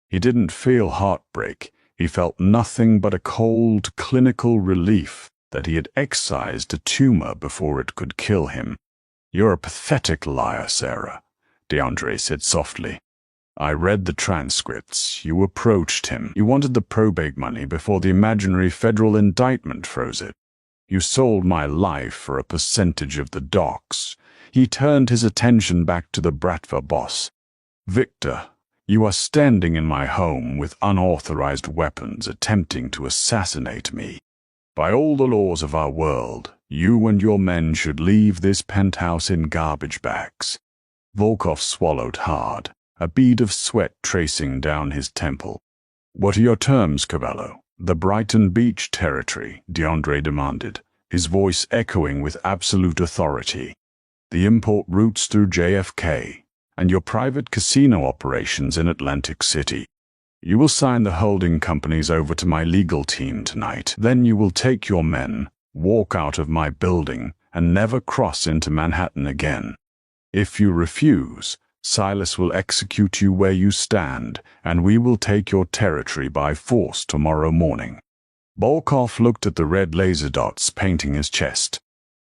He didn't feel heartbreak. He felt nothing but a cold, clinical relief that he had excised a tumor before it could kill him. "You're a pathetic liar, Sarah," DeAndre said softly. "I read the transcripts. You approached him. You wanted the probate money before the imaginary federal indictment froze it. You sold my life for a percentage of the docks." He turned his attention back to the Bratva boss. "Victor, you are standing in my home with unauthorized weapons attempting to assassinate me. By all the laws of our world, you and your men should leave this penthouse in garbage bags." Volkov swallowed hard, a bead of sweat tracing down his temple. "What are your terms, Cavallo?" "The Brighton Beach territory," DeAndre demanded, his voice echoing with absolute authority. "The import routes through JFK, and your private casino operations in Atlantic City. You will sign the holding companies over to my legal team tonight. Then you will take your men, walk out of my building, and never cross into Manhattan again. If you refuse, Silas will execute you where you stand, and we will take your territory by force tomorrow morning." Volkov looked at the red laser dots painting his chest.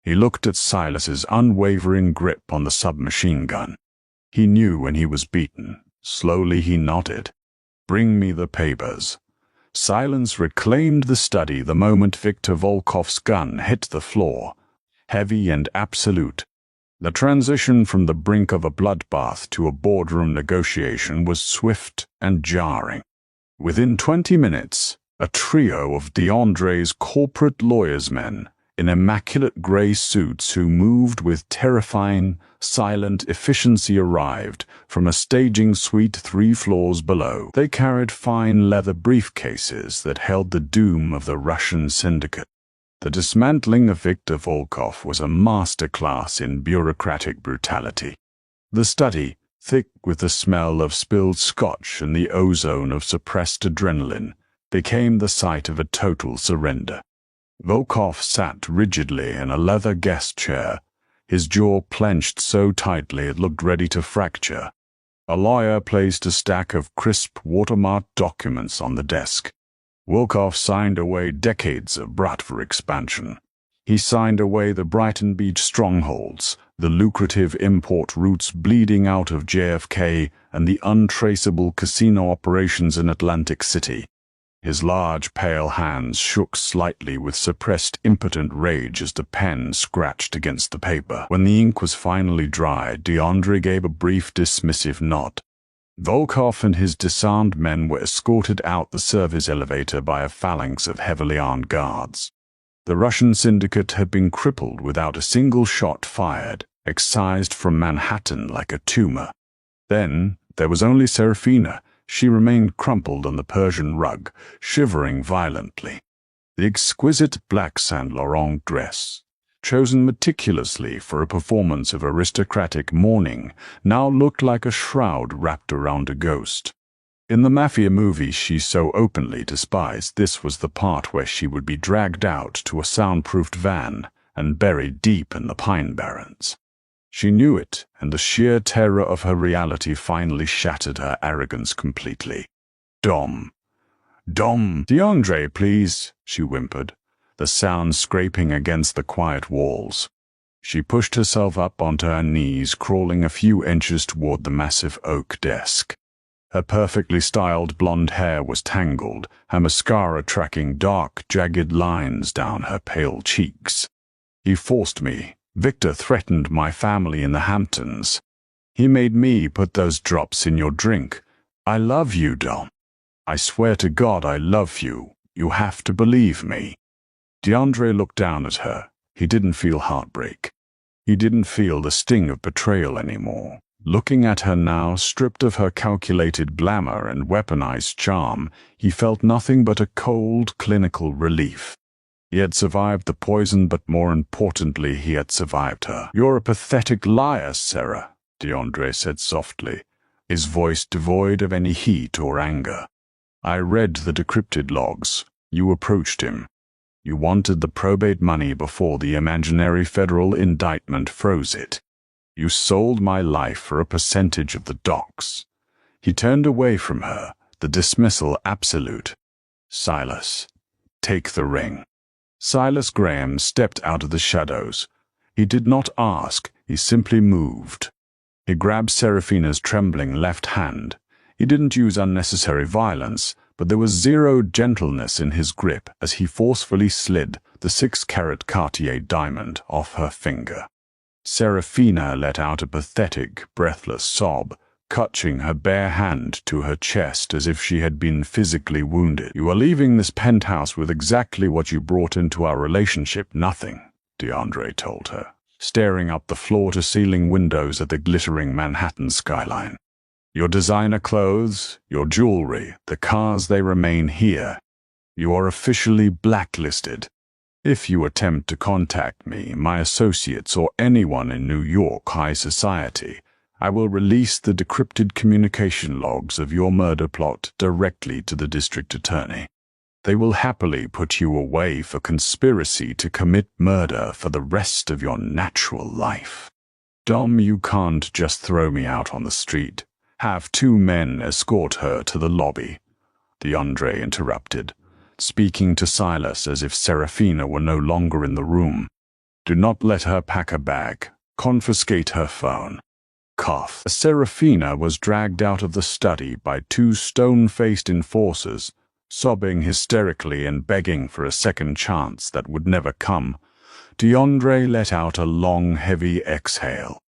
He looked at Silas's unwavering grip on the submachine gun. He knew when he was beaten. Slowly he nodded. "Bring me the papers." Silence reclaimed the study the moment Viktor Volkov's gun hit the floor, heavy and absolute. The transition from the brink of a bloodbath to a boardroom negotiation was swift and jarring. Within 20 minutes, a trio of DeAndre's corporate lawyers' men in immaculate gray suits who moved with terrifying, silent efficiency arrived from a staging suite 3 floors below. They carried fine leather briefcases that held the doom of the Russian syndicate. The dismantling of Viktor Volkov was a masterclass in bureaucratic brutality. The study, thick with the smell of spilled scotch and the ozone of suppressed adrenaline, became the site of a total surrender. Volkov sat rigidly in a leather guest chair, his jaw clenched so tightly it looked ready to fracture. A lawyer placed a stack of crisp, watermarked documents on the desk. Volkov signed away decades of Bratva expansion. He signed away the Brighton Beach strongholds, the lucrative import routes bleeding out of JFK, and the untraceable casino operations in Atlantic City. His large, pale hands shook slightly with suppressed, impotent rage as the pen scratched against the paper. When the ink was finally dry, DeAndre gave a brief, dismissive nod. Volkov and his disarmed men were escorted out the service elevator by a phalanx of heavily armed guards. The Russian syndicate had been crippled without a single shot fired, excised from Manhattan like a tumor. Then there was only Serafina. She remained crumpled on the Persian rug, shivering violently. The exquisite black Saint Laurent dress, chosen meticulously for a performance of aristocratic mourning, now looked like a shroud wrapped around a ghost. In the Mafia movie she so openly despised, this was the part where she would be dragged out to a soundproofed van and buried deep in the Pine Barrens. She knew it, and the sheer terror of her reality finally shattered her arrogance completely. Dom, DeAndre, please," she whimpered, the sound scraping against the quiet walls. She pushed herself up onto her knees, crawling a few inches toward the massive oak desk. Her perfectly styled blonde hair was tangled, her mascara tracking dark, jagged lines down her pale cheeks. "He forced me. Victor threatened my family in the Hamptons. He made me put those drops in your drink. I love you, Dom. I swear to God I love you. You have to believe me." DeAndre looked down at her. He didn't feel heartbreak. He didn't feel the sting of betrayal anymore. Looking at her now, stripped of her calculated glamour and weaponized charm, he felt nothing but a cold, clinical relief. He had survived the poison, but more importantly, he had survived her. "You're a pathetic liar, Sarah," DeAndre said softly, his voice devoid of any heat or anger. "I read the decrypted logs. You approached him. You wanted the probate money before the imaginary federal indictment froze it. You sold my life for a percentage of the docks." He turned away from her, the dismissal absolute. Silas, take the ring. Silas Graham stepped out of the shadows. He did not ask, he simply moved. He grabbed Seraphina's trembling left hand. He didn't use unnecessary violence, but there was zero gentleness in his grip as he forcefully slid the 6-carat Cartier diamond off her finger. Seraphina let out a pathetic, breathless sob, clutching her bare hand to her chest as if she had been physically wounded. "You are leaving this penthouse with exactly what you brought into our relationship, nothing," DeAndre told her, staring up the floor-to-ceiling windows at the glittering Manhattan skyline. "Your designer clothes, your jewelry, the cars, they remain here. You are officially blacklisted. If you attempt to contact me, my associates, or anyone in New York high society, I will release the decrypted communication logs of your murder plot directly to the district attorney. They will happily put you away for conspiracy to commit murder for the rest of your natural life. Dom, you can't just throw me out on the street. Have 2 men escort her to the lobby," DeAndre interrupted, speaking to Silas as if Seraphina were no longer in the room. "Do not let her pack a bag. Confiscate her phone." Cough. Seraphina was dragged out of the study by 2 stone-faced enforcers, sobbing hysterically and begging for a second chance that would never come. DeAndre let out a long, heavy exhale.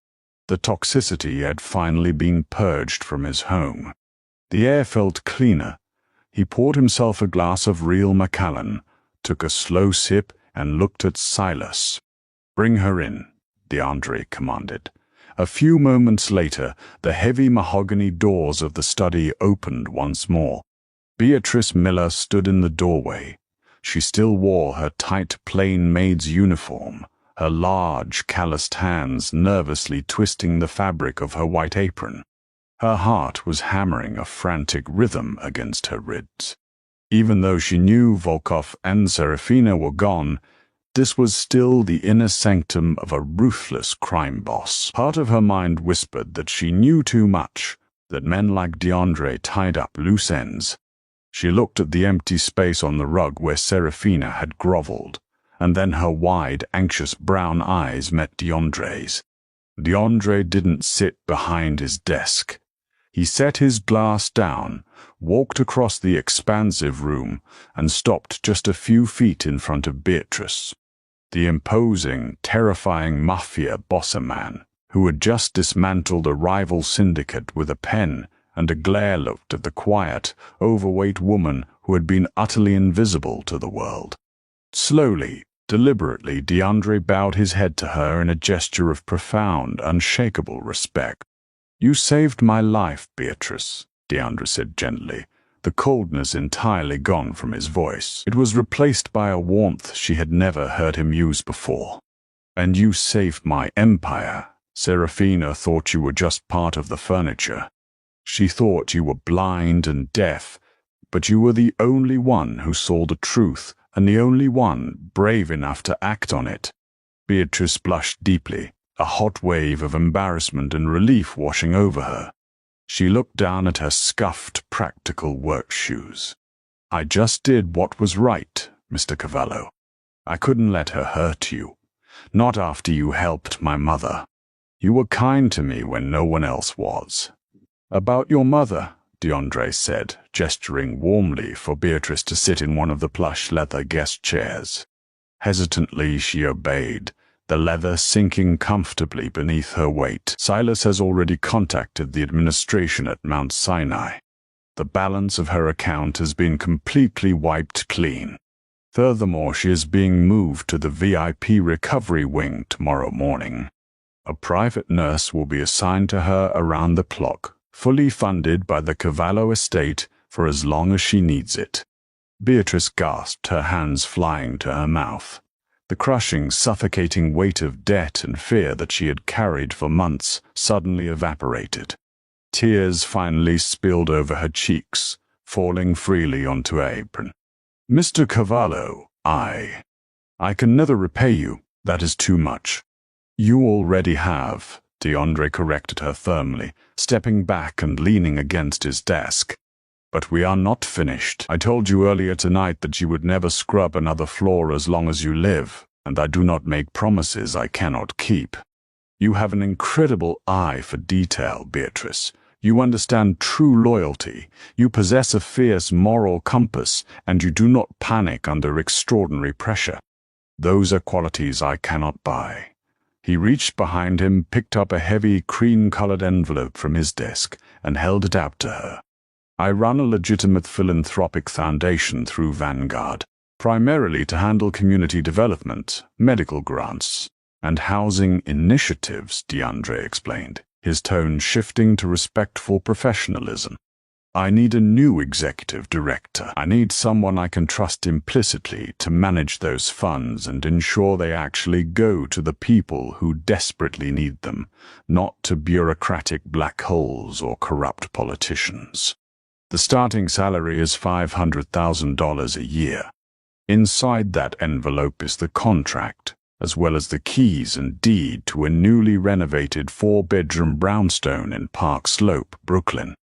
The toxicity had finally been purged from his home. The air felt cleaner. He poured himself a glass of real Macallan, took a slow sip, and looked at Silas. "Bring her in," DeAndre commanded. A few moments later, the heavy mahogany doors of the study opened once more. Beatrice Miller stood in the doorway. She still wore her tight, plain maid's uniform, her large, calloused hands nervously twisting the fabric of her white apron. Her heart was hammering a frantic rhythm against her ribs. Even though she knew Volkov and Seraphina were gone, this was still the inner sanctum of a ruthless crime boss. Part of her mind whispered that she knew too much, that men like DeAndre tied up loose ends. She looked at the empty space on the rug where Seraphina had groveled, and then her wide, anxious brown eyes met DeAndre's. DeAndre didn't sit behind his desk. He set his glass down, walked across the expansive room, and stopped just a few feet in front of Beatrice. The imposing, terrifying Mafia bosser-man, who had just dismantled a rival syndicate with a pen and a glare, looked at the quiet, overweight woman who had been utterly invisible to the world. Slowly, deliberately, DeAndre bowed his head to her in a gesture of profound, unshakable respect. "You saved my life, Beatrice," DeAndre said gently, the coldness entirely gone from his voice. It was replaced by a warmth she had never heard him use before. "And you saved my empire. Seraphina thought you were just part of the furniture. She thought you were blind and deaf, but you were the only one who saw the truth and the only one brave enough to act on it." Beatrice blushed deeply, a hot wave of embarrassment and relief washing over her. She looked down at her scuffed, practical work shoes. "I just did what was right, Mr. Cavallo. I couldn't let her hurt you. Not after you helped my mother. You were kind to me when no one else was." "About your mother," DeAndre said, gesturing warmly for Beatrice to sit in one of the plush leather guest chairs. Hesitantly she obeyed, the leather sinking comfortably beneath her weight. "Silas has already contacted the administration at Mount Sinai. The balance of her account has been completely wiped clean. Furthermore, she is being moved to the VIP recovery wing tomorrow morning. A private nurse will be assigned to her around the clock, fully funded by the Cavallo estate for as long as she needs it." Beatrice gasped, her hands flying to her mouth. The crushing, suffocating weight of debt and fear that she had carried for months suddenly evaporated. Tears finally spilled over her cheeks, falling freely onto her apron. "Mr. Cavallo, I can never repay you. That is too much." "You already have," DeAndre corrected her firmly, stepping back and leaning against his desk. But we are not finished. I told you earlier tonight that you would never scrub another floor as long as you live, and I do not make promises I cannot keep. You have an incredible eye for detail, Beatrice. You understand true loyalty, you possess a fierce moral compass, and you do not panic under extraordinary pressure. Those are qualities I cannot buy. He reached behind him, picked up a heavy, cream-colored envelope from his desk, and held it out to her. I run a legitimate philanthropic foundation through Vanguard, primarily to handle community development, medical grants, and housing initiatives, DeAndre explained, his tone shifting to respectful professionalism. I need a new executive director. I need someone I can trust implicitly to manage those funds and ensure they actually go to the people who desperately need them, not to bureaucratic black holes or corrupt politicians. The starting salary is $500,000 a year. Inside that envelope is the contract, as well as the keys and deed to a newly renovated 4-bedroom brownstone in Park Slope, Brooklyn.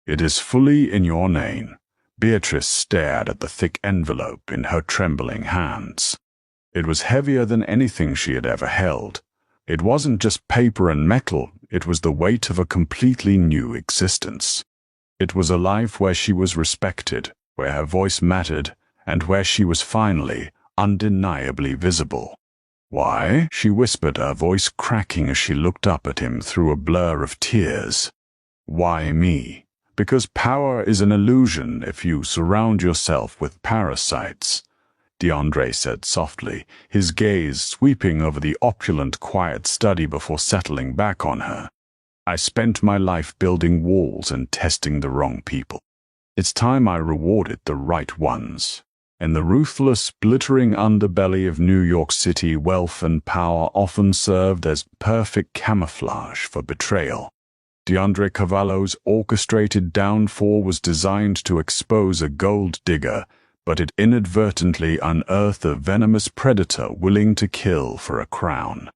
It is fully in your name. Beatrice stared at the thick envelope in her trembling hands. It was heavier than anything she had ever held. It wasn't just paper and metal, it was the weight of a completely new existence. It was a life where she was respected, where her voice mattered, and where she was finally, undeniably visible. "Why?" she whispered, her voice cracking as she looked up at him through a blur of tears. "Why me? Because power is an illusion if you surround yourself with parasites," DeAndre said softly, his gaze sweeping over the opulent, quiet study before settling back on her. "I spent my life building walls and testing the wrong people. It's time I rewarded the right ones." In the ruthless, glittering underbelly of New York City, wealth and power often served as perfect camouflage for betrayal. DeAndre Cavallo's orchestrated downfall was designed to expose a gold digger, but it inadvertently unearthed a venomous predator willing to kill for a crown.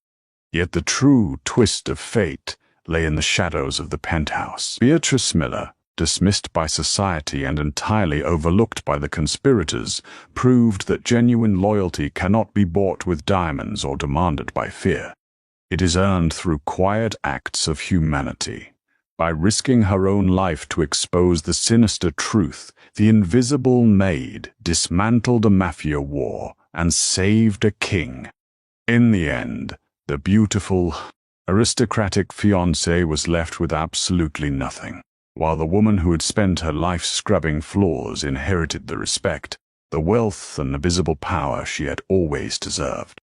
Yet the true twist of fate lay in the shadows of the penthouse. Beatrice Miller, dismissed by society and entirely overlooked by the conspirators, proved that genuine loyalty cannot be bought with diamonds or demanded by fear. It is earned through quiet acts of humanity. By risking her own life to expose the sinister truth, the invisible Maid dismantled a Mafia war and saved a king. In the end, the beautiful, aristocratic fiancé was left with absolutely nothing, while the woman who had spent her life scrubbing floors inherited the respect, the wealth and the visible power she had always deserved.